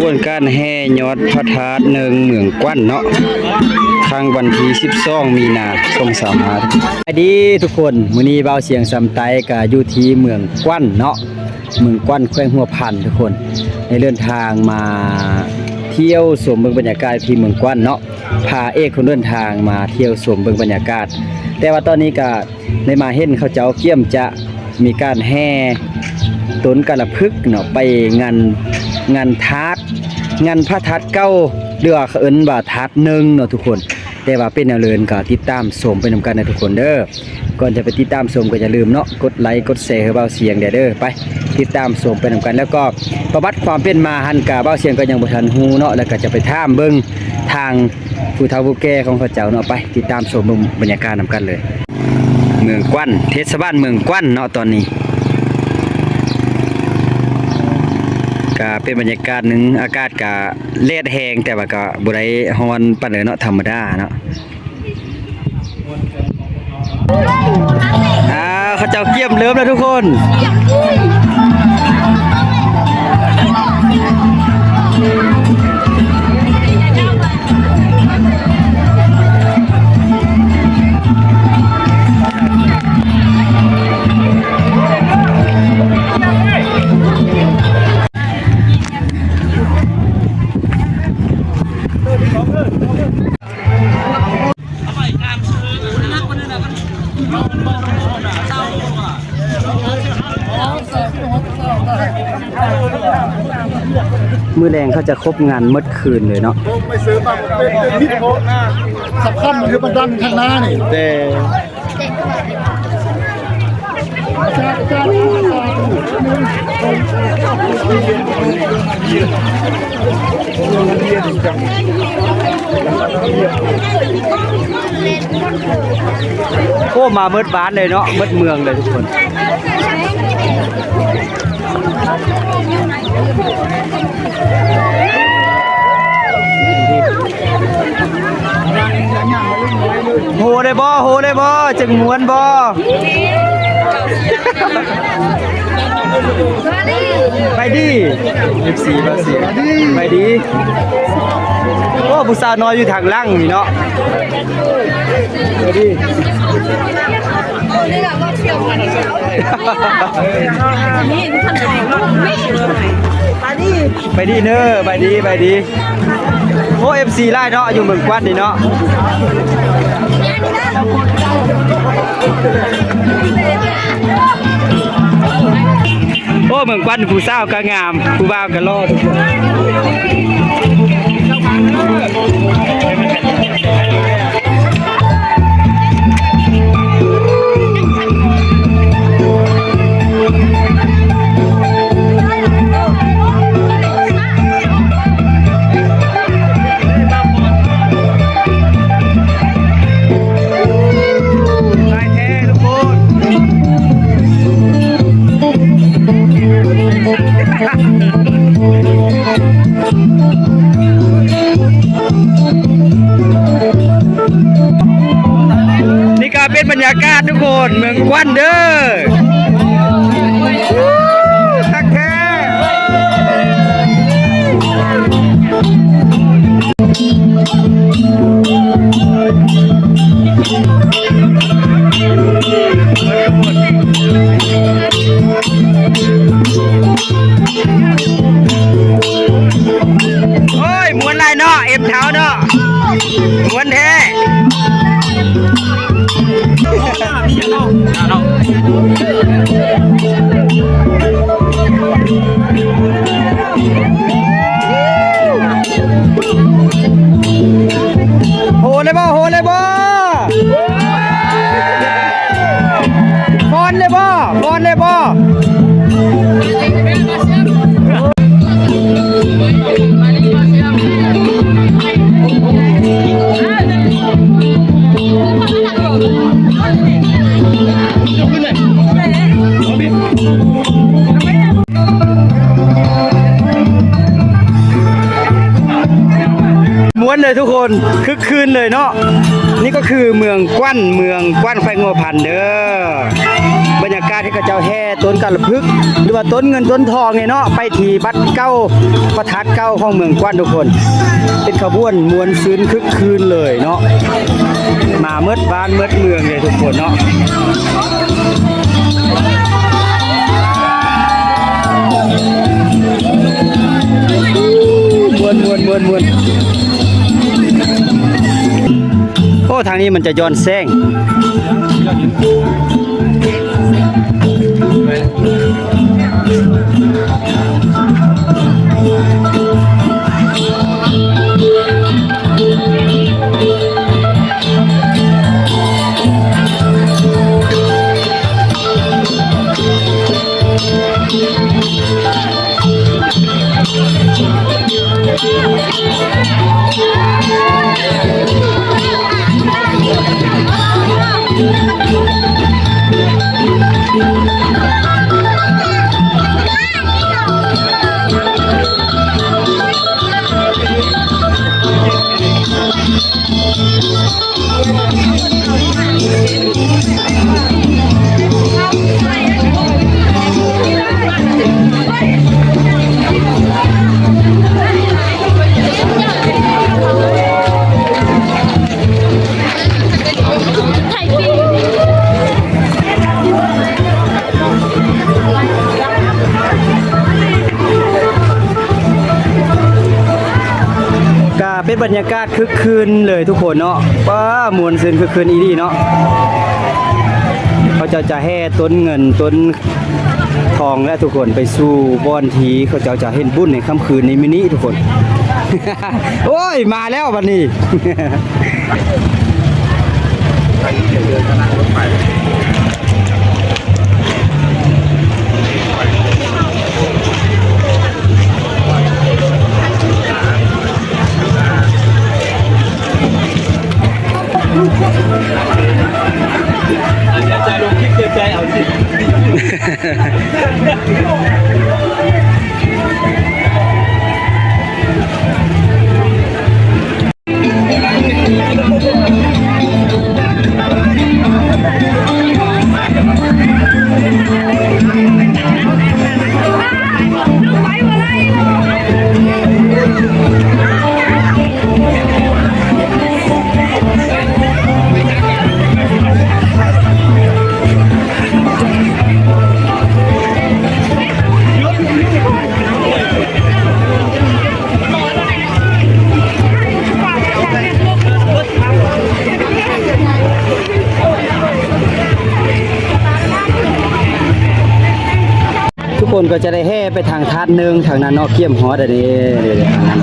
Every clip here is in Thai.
บวนการแห่ยอดพระธาตุเนืองเมืองกว้านเนาะทางวันที่12มีนาคม2565สวัสดีทุกคนมื้อนี้เบาเสียงสำไตก็อยู่ที่เมืองกว้านเนาะเมืองกว้านแขวงหัวพันทุกคนในเดินทางมาเที่ยวชมเบิ่งบรรยากาศที่เมืองกว้านเนาะพาเอกคนเดินทางมาเที่ยวชมเบิ่งบรรยากาศแต่ว่าตอนนี้ก็ได้มาเห็นเขาเจ้าเกี่ยมจะมีการแห่ต้นกะละพึกเนาะไปงานทาสงานพระธาตุเก่าหรือว่าเขาเอิ้นว่าธาตุหนึ่งเนาะทุกคนแต่ว่าเป็นแนวเลินก็ติดตามชมไปนำกันนะทุกคนเด้อก่อนจะไปติดตามชมก็อย่าลืมเนาะกดไลค์กดแชร์ให้เบาเสียงเด้อไปติดตามชมไปนำกันแล้วก็ประวัติความเป็นมาหันกะเบาเสียงก็ยังบ่ทันฮู้เนาะแล้วก็จะไปถามเบิ่งทางผู้เฒ่าผู้แก่ของเขาเจ้าเนาะไปติดตามชมบรรยากาศนำกันเลยเมืองกว้านเทศบาลเมืองกว้านเนาะตอนนี้ก็เป็นบรรยากาศหนึ่งอากาศก็แดดแห้งแต่ว่าก็บ่ได้ร้อนปานใดเนาะธรรมดาเนาะเขาเจ้าเกี่ยมเริ่มแล้วทุกคนมื้อแรงเขาจะครบงานหมดคืนเลยเนาะไม่ซื้อมาเป็นพิษโพสสำคัญมันคือมันดันข้างหน้านี่แต่โอ้มาเมิดบ้านเลยเนาะเมิดเมืองเลยทุกคนโหได้บ่จึงม้วนบ่ไปดิ14บ่เสียไปดิโอ้ผู้สาวน้อยอยู่ทางล่างนี่เนาะไปดิไปดิเนอะไปดิโอ้ FC ไล่เนาะอยู่เมืองกว้านนี่เนาะโอ้เมืองกว้านผู้สาวก็งามผู้บ่าวก็รอทุกคนนี่ก็เป็นบรรยากาศทุกคนเมืองกว้านเด้อทักแท้โอ้ยม้วนลายเนาะเอ็มเท้าเนาะม้วนแท้โหเลยบ่ฟอนเลยบ่ม้วนเลยทุกคนคึกคืนเลยเนาะนี่ก็คือเมืองกว้านแขวงหัวพันเด้อบรรยากาศ ก็เจ้าแห่ต้นกะละพึกหรือว่าต้นเงินต้นทองเนี่ยเนาะไปที่บัดเก้าพระธาตุเก้าของเมืองกว้านทุกคนเป็นขบวนมวลซืนคึกคืนเลยเนาะมาเมิดบ้านเมิดเมืองเลยทุกคนเนาะมวนโอ้ทางนี้มันจะย้อนแสงเป็นบรรยากาศคึกคืนเลยทุกคนเนาะว้ามวลซึนคึกคืนอีดีเนาะเขาจะแห่ต้นเงินต้นทองและทุกคนไปสู่บ่อนทีเขาจะเห็นบุญในค่ำคืนในมินิทุกคน โอ้ยมาแล้ววันนี้ ใจลงคลิปเจ็บใจเอาสิทุกคนก็จะได้แห่ไปทางทัดหนึ่งทางนั้นเนาะเกี่ยมฮอดอันนี้ทางนั้น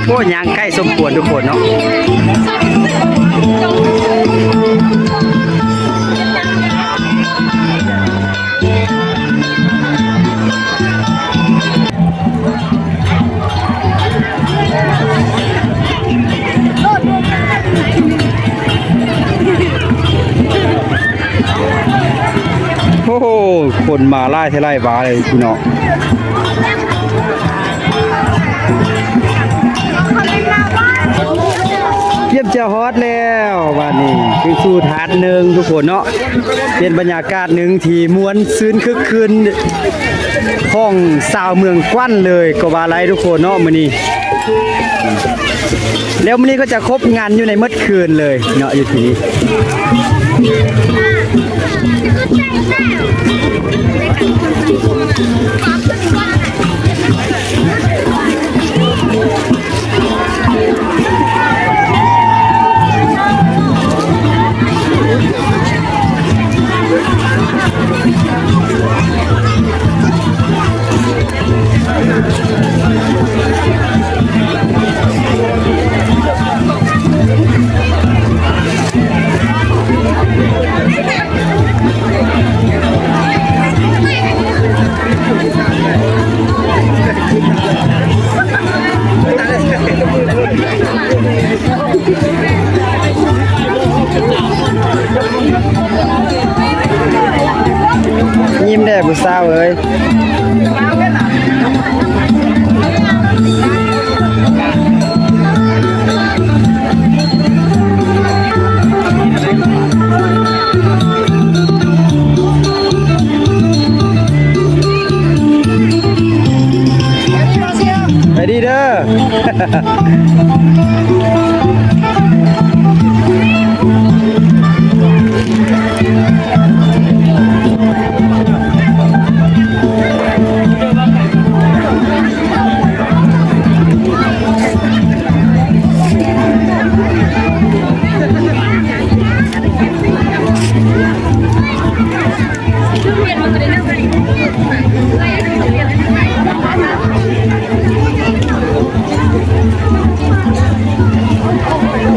โอ้ยางใกล้สมควรทุกคนเนาะโอ้โหคนมาไล่เท่าไรบ้าเลยพี่น้องเยี่ยมเจ้าฮอตแล้ววันนี้คือสู่ถาดหนึ่งทุกคนเนาะเป็นบรรยากาศหนึ่งที่มวนซื่นคึกคืนห้องสาวเมืองกว้านเลยก็ว่าไรทุกคนเนาะมื้อนี้แล้วมื้อนี้ก็จะครบงานอยู่ในมื้อคืนเลยเนาะอยู่ที่นี้ ผู้สาวเอ้ยไปดีเด้อ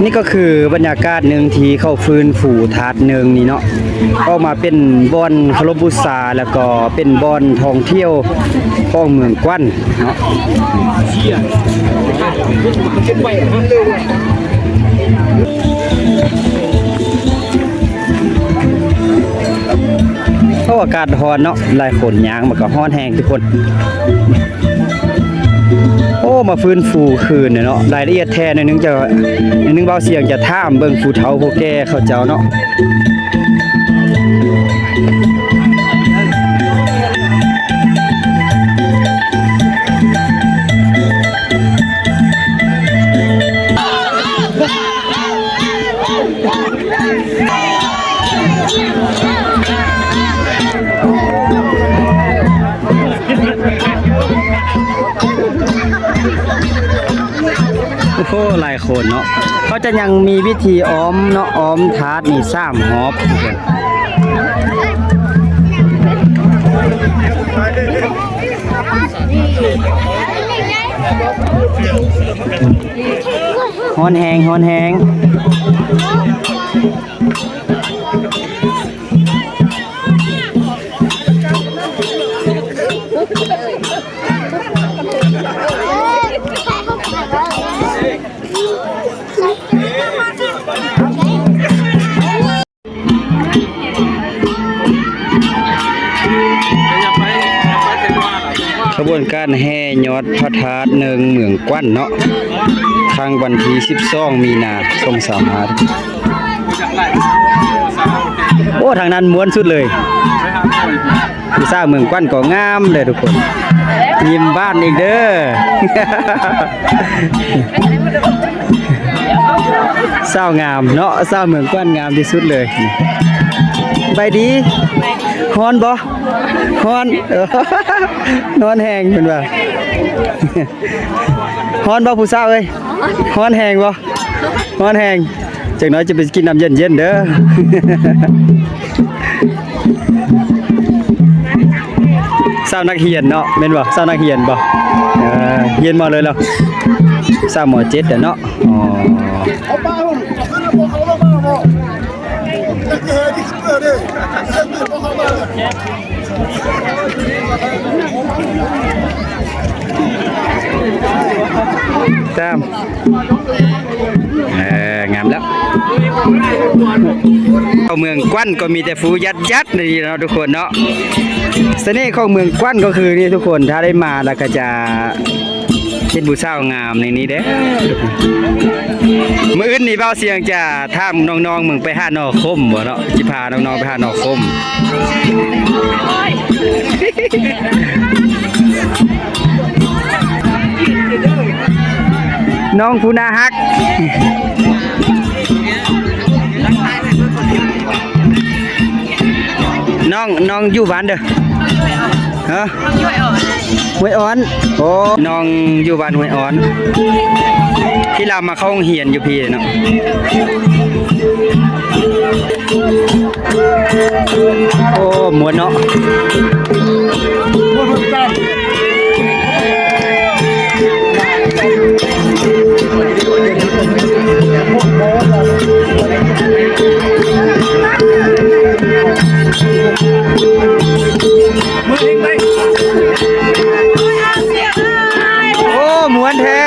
นี่ก็คือบรรยากาศหนึ่งที่เข้าฟื้นฝูถาดหนึ่งนี่เนาะก็มาเป็นบอนเคารพบูชาแล้วก็เป็นบอนท่องเที่ยวของเมืองกว้านเนาะเพราะอากาศร้อนเนาะหลายคนยางมันก็ร้อนแห้งทุกคนโอ้มาฟื้นฟูคืนเนี่ยเนาะรายละเอียดแท้หน่อยนึงจะหน่อยนึงเบาเสียงจะท่ามเบิ่งผู้เฒ่าผู้แก่เขาเจ้าเนาะโอ้โหหลายคนเนาะเขาจะยังมีวิธีอ้อมเนาะอ้อมถาดนี่3หอบทุกคนฮ้อนแหงฮ้อนแหงขบวนการแห่ยอดพระธาตุเนิงเมืองกว้านเนาะทางวันที่12มีนาคม25โอ้ทางนั้นม้วนสุดเลยผู้สาวเมืองกว้านก็งามเลยทุกคนยิ้มบ้านอีกเด้อ สาวงามเนาะสาวเมืองกว้านงามที่สุดเลยไปดีฮอนบ่ฮอน นอนแหงเห็นป่ะ ฮอนบ่ผู้สาวเอ้ยฮอนแหงบ่ฮอนแหงจักหน่อยจะไปกินน้ำเย็นๆเด้อ สาวนักเรียนเนาะแม่นบ่สาวนักเรียนบ่เรียนมาเลยเหรอสาวม.7เด้อเนาะอ๋อ เอาป้าผมเขาลงมาบอกจะเกิดที่เกิดเลยเส้นเขาเข้ามาตามงามแล้วเข้าเมืองกว้านก็มีแต่ฟูยัดนี่เนาะทุกคนเนาะเสน่ห์ของเมืองกว้านก็คือนี่ทุกคนถ้าได้มาแล้วก็จะเป็นผู้สาวงามในนี้เด้มื้ออื่นนี่เบาเสียงจะถามน้องๆเมืองไปหาหนอคมบ่เนาะสิพาน้องๆไปหาหนอคมน้องผู้น่าฮักน้องอยู่บ้านเด้อฮะห้วยอ่อนโอ้น้องอยู่บ้านห้วยอ่อนที่เรามาเข้าโรงเรียนอยู่พี่เนาะโอ้หมวนเนาะโอ้หมวนแท้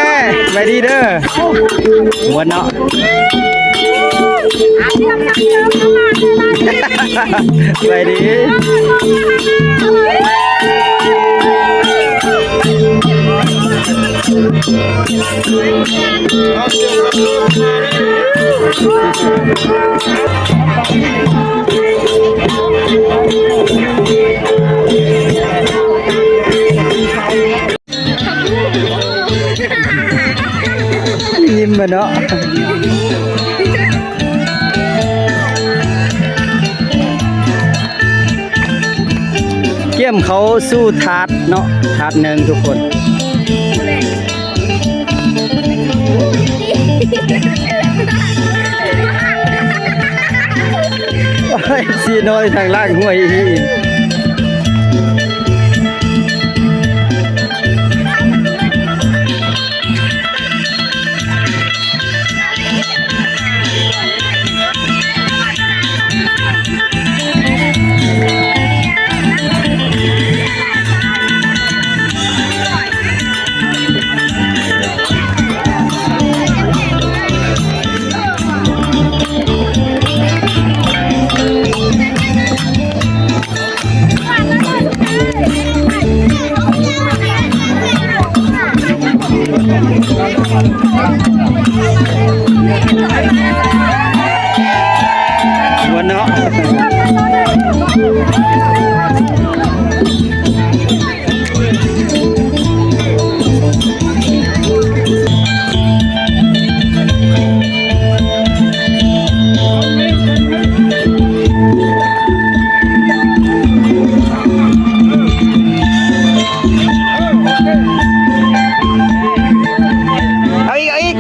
ไปดีเด้อหมวนเนาะ ไปดียิ้มมาเนาะเกี่ยมเขาสู้ทาดเนาะทาดหนึ่งทุกคนโอ้ยซีน้อยทางล่างห้วยอีกวันเนาะเอาอีกเอาอีก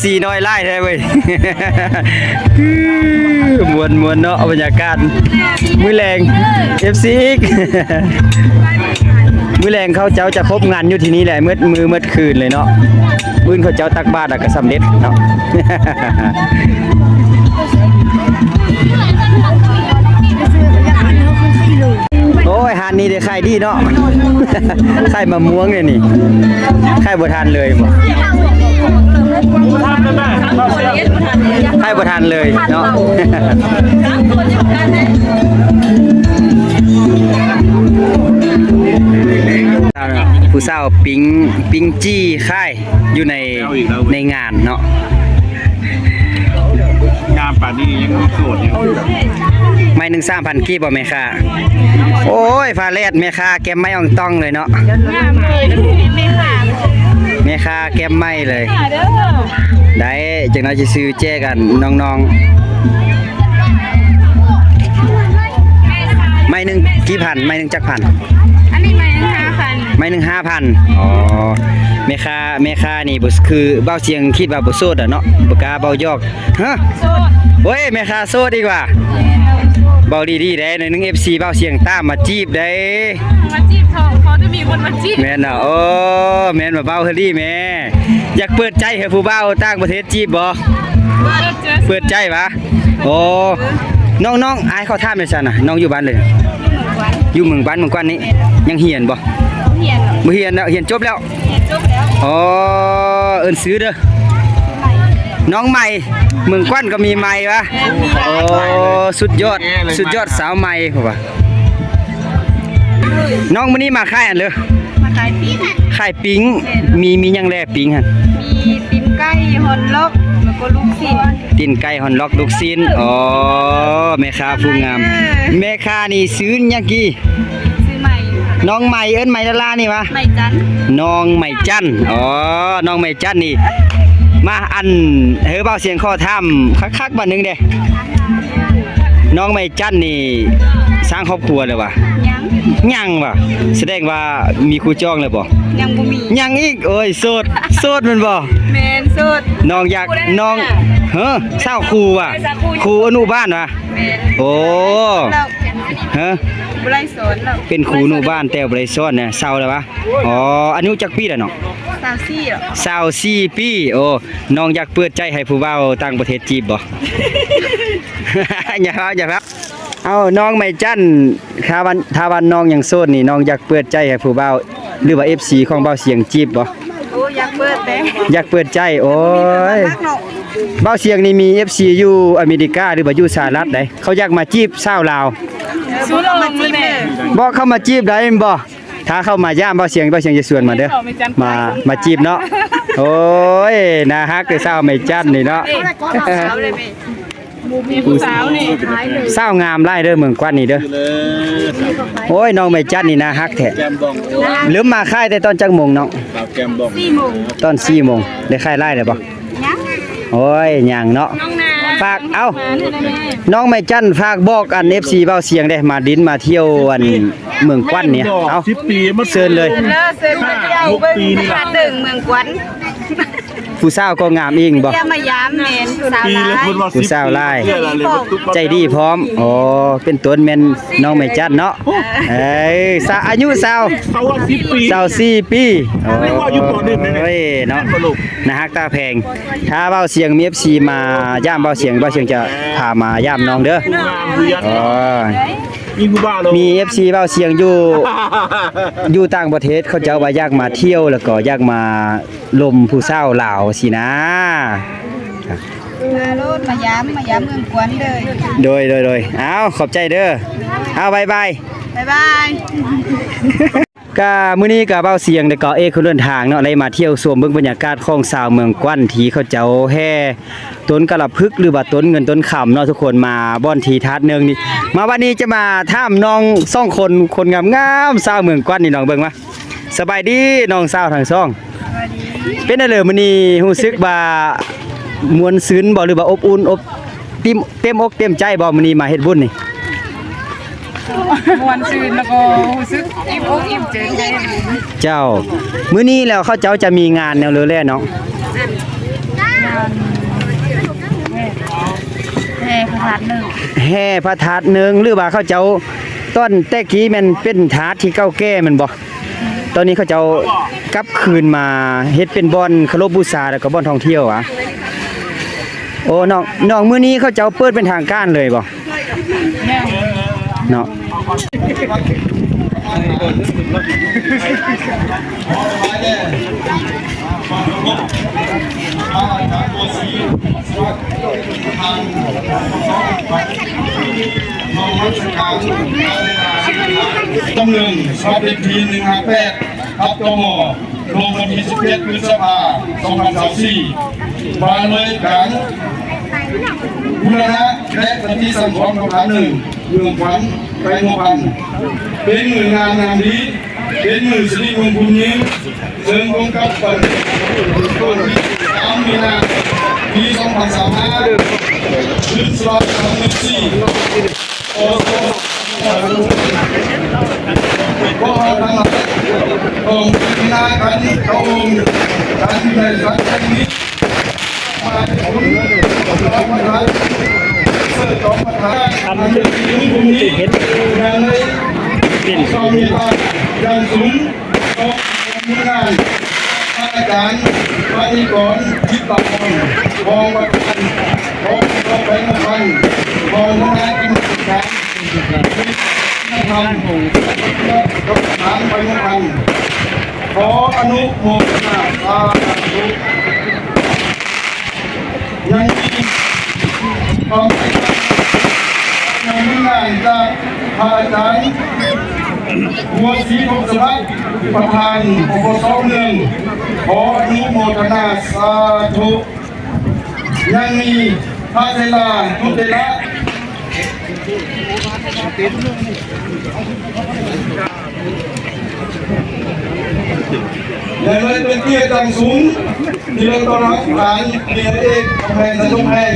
FC น้อยไล่แท้เว้ย มวนเนาะบรรยากาศมื้อแรง FC อีก มื้อแรงเขาเจ้าจะพบงานอยู่ที่นี่แหละมืดคืนเลยเนาะมื้อเขาเจ้าตักบาตรก็สำเร็จเนาะ โอ้ยหานนี้ได้ขายดีเนาะ ขายมะม่วงเนี่ยนี่ขายบ่ทันเลยบ่ขายบ่ทันเลยเนาะ ผู้สาวปิงจี้ค่ายอยู่ในงานเนาะ งามป่านนี้ยังโสดอยู่ ไม่หนึ่ง3,000กีบบ่แม่ค่ะโอ้ยฟ้าแลดแม่ค่ะแก้มไม้อ่องต้องเลยเนาะแม่ค่ะแก้มไม้เลยได้จังเราจะซื้อแจ้กันน้องๆไม้หนึ่งกี่พันไม้หนึ่งจักพัน อันนี้ไม่5,000 ไม้หนึ่ง5,000อ๋อแม่ค่ะนี่บ่คือเบ้าเสียงคิดว่าบ่โสดอ่ะเนาะบ่กล้าเบ้ายอกฮะ โซด โอ้ยแม่ค่ะโสดดีกว่าเบาดีๆได้หน่อยนึง FC เบาเสียงตามมาจีบได้ มาจีบเขาจะมีคนมาจีบ แม่นน่ะโอ้แม่นว่าเบาเฮลี่แม่อยากเปิดใจให้ผู้เบาต่างประเทศจีบบ่เปิดใจวะโอ้น้องอายเขาถามได้ซั่นน่ะน้องอยู่บ้านเลยอยู่เมืองบ้านเมืองกวนนี้ยังเรียนบ่ เหียน บ่เรียนแล้วเรียนจบแล้ว จบแล้ว อ๋อเอิ้นซื้อเด้อน้องใหม่เมืองกวนก็มีใหม่วะโอ้สุดยอดสาวใหม่พุ่นว่าน้องมื้อนี้มาค่ายอันเลย มาขายปิ้ง ค่ายปิงมีหยังแลปิงหั่น มีปิ้งไก่ฮอนล็อกแล้วก็ลูกชิ้น ตีนไก่ฮอนล็อกลูกชิ้นอ๋อแม่ค้าผู้งามแม่ค้านี่ซื้อหยังกี้ ซื้อใหม่ น้องใหม่เอิ้นใหม่ดารานี่วะ ใหม่จัน น้องใหม่จันอ๋อน้องใหม่จันนี่มาอันเฮอเบาเสียงข้อถ้ำคักๆบัดนึงเด้น้องใหม่จันนี่สร้างครอบครัวเลยวะ ยัง วะแสดงว่ามีคู่จองเลยบ่ ยังบ่มี ยังอีกโอ้ยโสดมันบ่ แมนโซด น้องอยากน้องเฮ้อเศร้าครูว่ะครูอนุบาลว่ะ แมน โอ้ เรา เฮ้อ บ่ได้สอนเรา เป็นครูอนุบาลแต่บ่ได้สอนเนี่ยเศร้าแล้ววะอ๋ออายุจักปีแล้วน้อง 24อ่ะ 24ปีโอ้น้องอยากเปิดใจให้ผู้เฒ่าต่างประเทศจีบบ่ อย่าครับเอาน้องไม่จันถ้าวันน้องยังโสดนี่น้องอยากเปิดใจให้ผู้เฒ่าหรือว่า FC ของเบาเสียงจีบบ่ โอ้อยากเปิดแต่ อยากเปิดใจโอ้ย รักเนาะ เบาเสียงนี่มี FC อยู่อเมริกาหรือว่าอยู่สหรัฐได้เขาอยากมาจีบสาวลาว สู้เรามาจีบแม่ บ่เข้ามาจีบได้บ่ ถ้าเข้ามาย่ามเบาเสียงจะชวนมาเด้อมาจีบเนาะโอ้ยน่าฮักคือสาวไม่จันนี่เนาะ สาวเลยแม่มีผู้สาวนี่ สาวงามไล่เด้อเมืองกวนนี่เด้อโอ้ยน้องไม่จันนี่น่าฮักแท้ แกมบอง ลืมมาค่ายแต่ตอนจักโมงน้อง เราแกมบอง 4 โมง ตอน4โมงได้ค่ายไล่ได้บ่ ยัง โอ้ยหยังเนาะ น้องนา ฝากเอ้า มาเถอะนะแม่ น้องไม่จันฝากบอกอัน FC เบาเสียงได้มาดินมาเที่ยวอันเมืองกวนเนี่ยเอ้า 10 ปีมา เชิญเลย เลิศเซินมาเที่ยวเบิ่งทานดึงเมืองกวน ผู้สาวก็งามอีกบ่ เที่ยวมายามแม่นสาว ปี หลา แล้ว ย คุณว่า ผู้สาวไล่ 10 ใจดีพร้อมอ๋อเป็นต้นแม่นน้องไม่จันเนาะเอ้ยอายุสาว เขาว่า10 ปี 24ปีโอ้ ไม่ว่าอยู่ป .1 นี่ ยเนาะ สรุป นะฮักตาแพง ถ้าเบาเสียงมี FC มาย่ามเบาเสียงจะพามาย่ามน้องเด้อ ผู้งามผู้ยัด อ๋อ มีกูบ้าเลย มี FC เบาเสียงอยู่ต่างประเทศเขาเจ้าว่าอยากมาเที่ยวแล้วก็อยากมาลมผู้สาวลาวสินะ มาโลดมายามเมืองกวนเลย โดยเอาขอบใจเด้อเอาบาย บ๊ายบาย ก็มื้อนี้ก็เบาเสียงแล้วก็เอกคนเดินทางเนาะได้มาเที่ยวชมเบิ่งบรรยากาศของชาวเมืองกวนที่เขาเจ้าแห่ต้นกะละพึกหรือว่าต้นเงินต้นขำเนาะทุกคนมาบ่อนทีทัดนึงนี่มาวันนี้จะมาถามน้อง2คนงามๆชาวเมืองกวนนี่น้องเบิ่งมาสบายดีน้องสาวทั้งสองเป็นได้เลยมื้อนี้รู้สึกว่ามวนซึ้นบ่หรือว่าอบอุ่นอบเต็มอกเต็มใจบ่มื้อนี้มาเฮ็ดบุญนี่ มวนซื่นแล้วก็รู้สึกอิ่มอกอิ่มใจ เจ้ามื้อนี้แล้วเขาเจ้าจะมีงานแนวเรือแล่เนาะ แห่พระธาตุหนึ่ง แห่พระธาตุหนึ่งหรือว่าเขาเจ้าต้นแต่กี้มันเป็นถาดที่เก่าแก่แมันบ่ตอนนี้เขาเจ้ากลับคืนมาเฮ็ดเป็นบ่อนเคารพบูชาแล้วก็บ่อนท่องเที่ยวอ่ะโอ้น้องมื้อนี้เขาเจ้าเปิดเป็นทางการเลยบ่ เนี่ย เนาะ ต้องหนึ่งชอบเป็นที158ครับตมลงวันที่11พฤษภาคม2024มาเลยกันบุรณะและปฏิสังขรณ์ของฐานหนึ่งเมืองขวัญไปโมพันเป็นหน่วยงานดีเป็นมือสิริมงคลนี้เชิงกงกับเปิดต้น3 มีนาปี 2025ขึ้นสลับ24โอ้โหก็ทำมาองค์พินาการนี้เขาองค์การที่ได้สักครั้งนี้มาถึงรับประทานเสิร์ฟประทานทำเป็นทีมคนนี้อย่างไรก็มีการอย่างสูงต้องมีงานอาจารย์ปฏิกรทิพย์ตะวันมองประกันมองเราไปมาพันมองน้ากินการทำกับทางไปมาพันขออนุโมทนาสาธุยังมีความยังมีงานจากอาจารย์หัวศรีพงศวัฒน์ประธานปปสเมืองขออนุโมทนาสาธุยังมีพระเทลานุเทระอย่างไรเป็นเกียรติอย่างสูงที่เราต้อนรับหลานเรียนเอกกำแพงสนุกแพง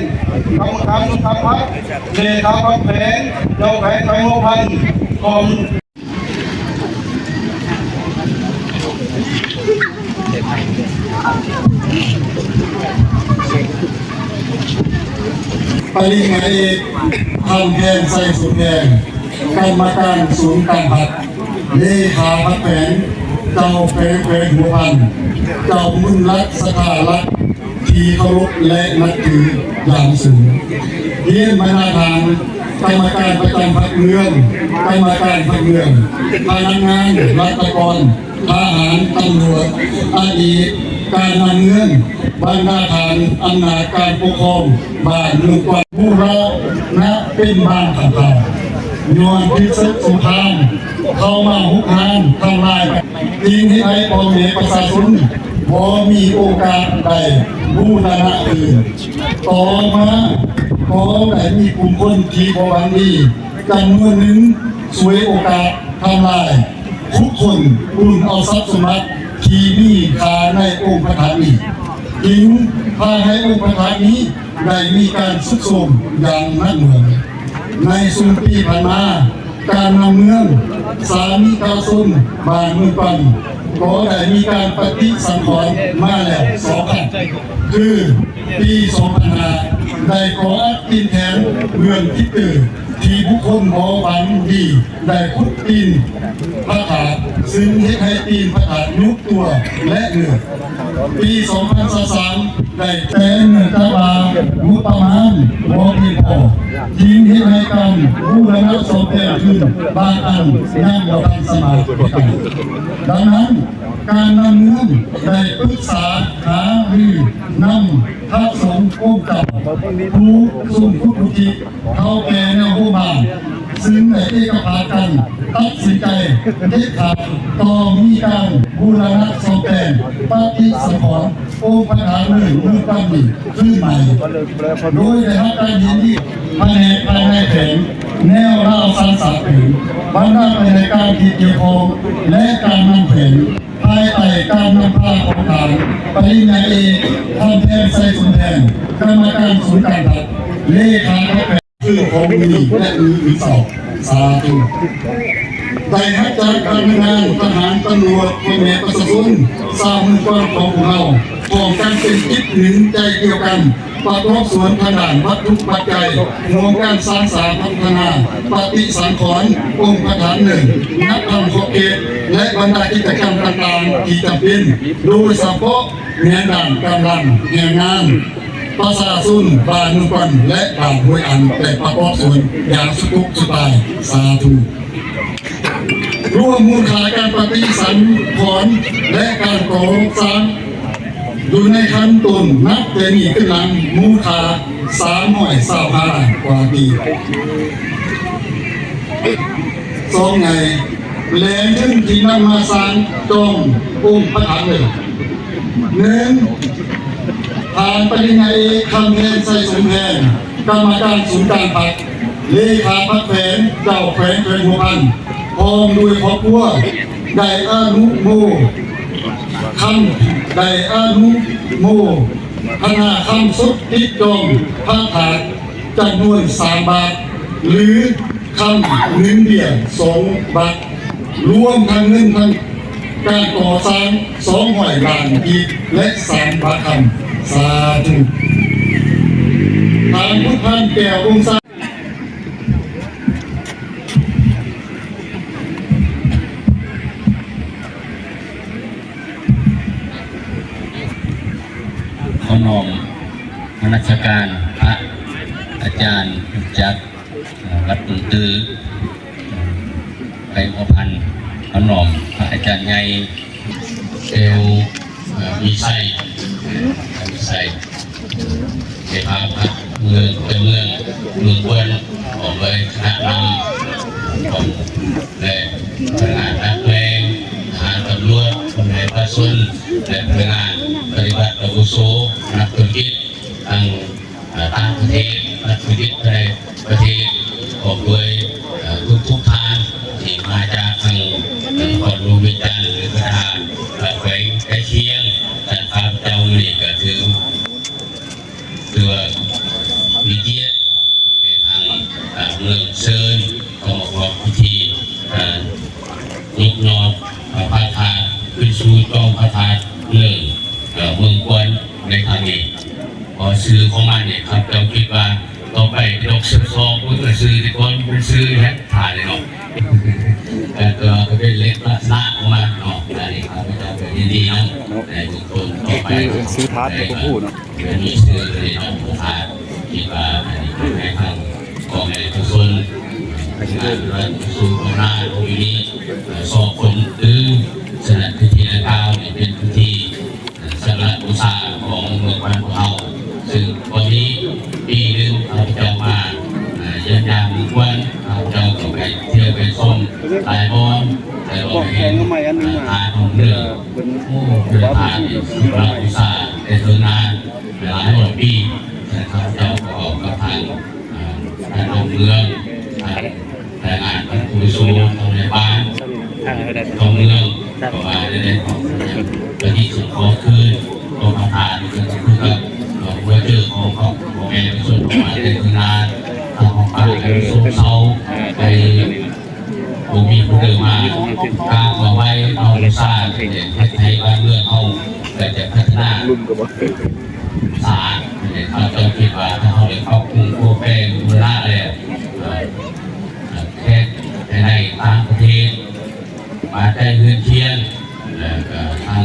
กรรมการสุขภาพเลขาพักแผงเจ้าแผงไทยโมพันกองปริมาเอกทำแทนใส่สุดแดงกรรมการศูนย์การผัดเลขาพักแผงเจ้าแผงหัวพันเจ้ามุนรักสถารักที่เคารพและนับถืออย่างสูงเยี่ยมมานาทางกรรมการประจำพรรคเมืองกรรมการพรรคเมืองพนักงานรัฐกรทหารตำรวจอดีตการนำเงินบรรณาฐานอำนาจการปกครองบ้านเมืองกว่าผู้เรานะเป็นบ้านต่างๆย้อนพิษสงครามเข้ามาหุกหานทำลายทิ้งให้ไอ้พ่อแม่ประชาชนบ่มีโอกาสใดบูรณะอื่นต่อมาขอได้มีกลุ่มคนที่บ่หวังดีจำนวนหนึ่งสวยโอกาสทำลายทุกคนอุ่นเอาทรัพย์สมบัติที่มีค่าในองค์พระธาตุนี้ทิ้งพาให้องค์พระธาตุนี้ได้มีการสุดโทรมอย่างนักหน่วงในสุนปีผ่านมาการนำเมืองสามีกาซุนบานเมืองปันก็ได้มีการปฏิสังขรณ์มาแล้ว2 ครั้งคือปี2005ได้ขอกินแทนเมืองที่ตื่นที่ผู้คนบ่หวังดีได้ขุดตีนพระธาตุซึ่งเฮ็ดให้ตีนพระธาตุยุบตัวและเหนือปี2023ได้แต่เงินตาบางบประมาณบ่เพียงพอทีมเฮ็ดให้การบูรณะสมแก่ขึ้นบางอันยังบ่ทันสมัยดังนั้นการนำเงินได้ปรึกษาหารือนำพระสงฆ์องค์เก่าผู้ทรงคุณวุฒิเข้าแก่แนวผู้บ้านซึ่งในเอกภาพกันตัดสินใจเด็ดขาดต่อมีการบูรณะซ่อมแซมปฏิสังขรณ์องค์พระธาตุเมืองปันนีขึ้นใหม่โดยได้รับการยินดีภายในแผนแนวราวสันสาผืนบรรดาในการที่เกี่ยวข้องและการนำแผนภายใต้การนำพาของทางปริญญาเอกทำแทนใส่สุนแทนกรรมการศูนย์การผัดเลขาพักแผนคือของมีและมีสอบสาธุได้ให้จากการงานทหารตำรวจคนแม่ประชาชนสร้างเมืองกว้างของเราค ของการเป็นจิตหนึ่งใจเดียวกันประกอบส่วนขนาดวัตถุปัจจัยรวมการสร้างสรรค์พัฒนาปฏิสังขรณ์องค์ประธานหนึ่งนักทำขอบเขตและบรรดากิจกรรมต่างๆที่จำเป็นโดยเฉพาะงานด่านกำลังแห่งงานประชาชนบ้านนุกนและบ้านห้วยอันแต่ประกอบส่วนอย่างสุขุสุตายสาธุร่วมมูลค่าการปฏิสังขรณ์และการก่อสร้างอยู่ในขั้นต้นนับแต่นี้ขึ้นหลังมูลค่า325กว่าปีสองไงแหล่งเงินที่นำมาสร้างจอมองค์พระธาตุเลยหนึ่งผ่านปริญญาเอกคำแพงใส่สมแพงกรรมการศูนย์การพักเลขาพักแผนเจ้าแขวงหัวพันพร้อมด้วยครอบครัวได้อนุโมคำได้อนุโมคณะคำสุดติดจอมพระธาตุจำนวน3 บาทหรือคำ1 เดีย2 บาทรวมทั้งเงินทั้งการก่อสร้าง200 ล้านอีกและ3 บาทคำสาธุทางพุทธพันแก้วองค์สาขอนอมมนัสการพระอาจารย์จักรวัดตุนตือไปหัวพันขอนอมพระอาจารย์ใหญ่เอวมีไส้เจ้าพระเมืองเป็นเมืองเบิ้ลออกเลยคณะนำของและพนักงานนักเลงทหารตำรวจคนไหนประชาชนและพนักงานปฏิบัติอาวุโสนักธุรกิจต่างประเทศนักธุรกิจในประเทศออกด้วยทุกทางที่มาจากทางก่อนรูปจันทร์หรือประธานแขวงใกล้เคียงแต่ข้าพเจ้าหลีก็ถือว่ามีเกียรติในทางเมืองเชิญก็มาประกอบพิธียกยอดพระธาตุขึ้นสู่จอมพระธาตุเมืองกวนในทางนี้พอซื้อของมันเนี่ยครับเราคิดว่าต่อไปดอกซื้อซองก็จะซื้อที่คนเป็นซื้อแฮะถ่ายเลยเนาะแต่ก็เป็นเล็กลักษณะของมันเนาะอันนี้ครับจะเป็นดีๆนะในทุกคนต่อไปซื้อทาสก็พูดเนาะมีซื้อในน้องทาสคิดว่าอันนี้ในทางของในทุกคนงานรัฐสู่หน้าตรงนี้สอบคนตื้อสนับพิธีและก้าวเนี่ยเป็นพิธีสำหรับอุตสาหของเมืองวันของเราซึ่งวันนี้ปีหนึ่งเราจะมายามวันเราจะไปเที่ยวไปชมหลายบอนแต่เราเห็นทางของเรือเรือทางที่เราอุตสาหในตัวนานหลายร้อยปีเราจะประกอบกับทางของเมืองแต่งานของผู้สูงของในบ้านของเมืองก็มาในของประเทศส่วนของคืนของประธานก็คือกับหัวเจือของแม่ส่วนของมาในคืนานทางของป่าในโซนเสาไปผมมีผู้เดินมากางเอาไว้เอาสร้างให้บ้านเมืองเอาแต่จะพัฒนาสารเขาจะคิดว่าถ้าเขาได้ครอบคลุมโคเปนมูลละเลยแค่ในต่างประเทศมาได้เงินเทียนทาง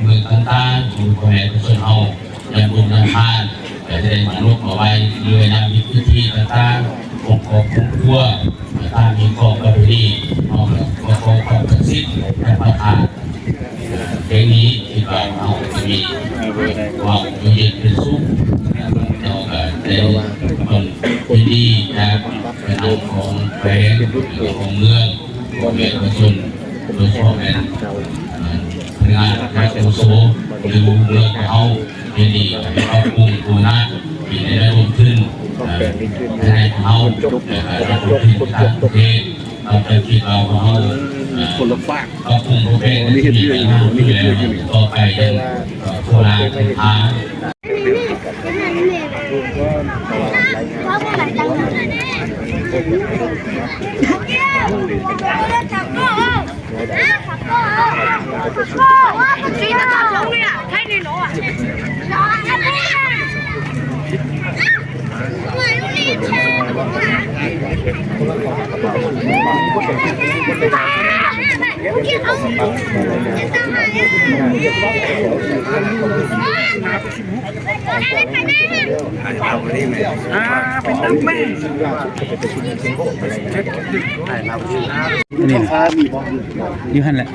เมืองต่างๆของคนแม่ทุกคนเอาอย่างบุญน้ำทานแต่จะได้มาลบเอาไว้เลยนะมีพื้นที่ต่างๆของครัวต่างมีกองกระดิ่งเอาของศักดิ์สิทธิ์และประทานเพลงนี้คิดว่าเราจะมีความเย็นเป็นสุขเราก็ได้คนที่ดีจากเป็นของแฝงของเมืองของเมืองประชาชนโดยเฉพาะเป็นงานการกุศลหรือเมืองเขาเป็นดีเขาปรุงปูนาที่ได้ร่วมขึ้นในเขาได้ร่วมขึ้นต่างประเทศเราจะคิดเราเขาคนละฝากก็คงเป็นที่ดีนะที่แล้วต่อไปยังโคราชเป็นทาง谁的大朋友呀？太内容啊！ นี่ ฟ้ามีบ่ อยู่หั่นแหละ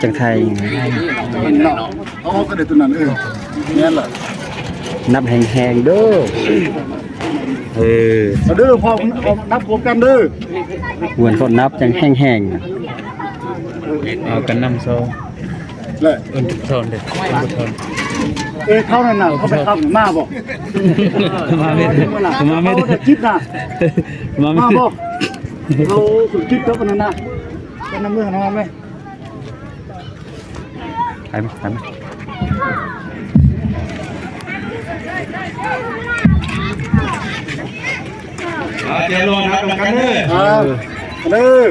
จังไทย เป็นเนาะอ๋อก็ได้ตัวนั้นแม่นล่ะ นับแหงๆเด้อเออ เอาเด้อพอนับพบกันเด้อ หวนคนนับจังแห้งๆเอากันนำโซ แหละ เอิ้นทุกโซนเด้อทุกโซน เข้านั่นน่ะเขาไปเข้ามาบ่ มาไม่ได้มาไม่ได้ เขาจะคิดน่ะ มาไม่ มา ได้ บ่เราสุดคิดแล้วปานนั้นน่ะเป็นน้ำเมืองน้องไหม ไปไหมไปไหม เดี๋ยวรอนับกันเด้อ เด้อ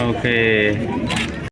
โอเค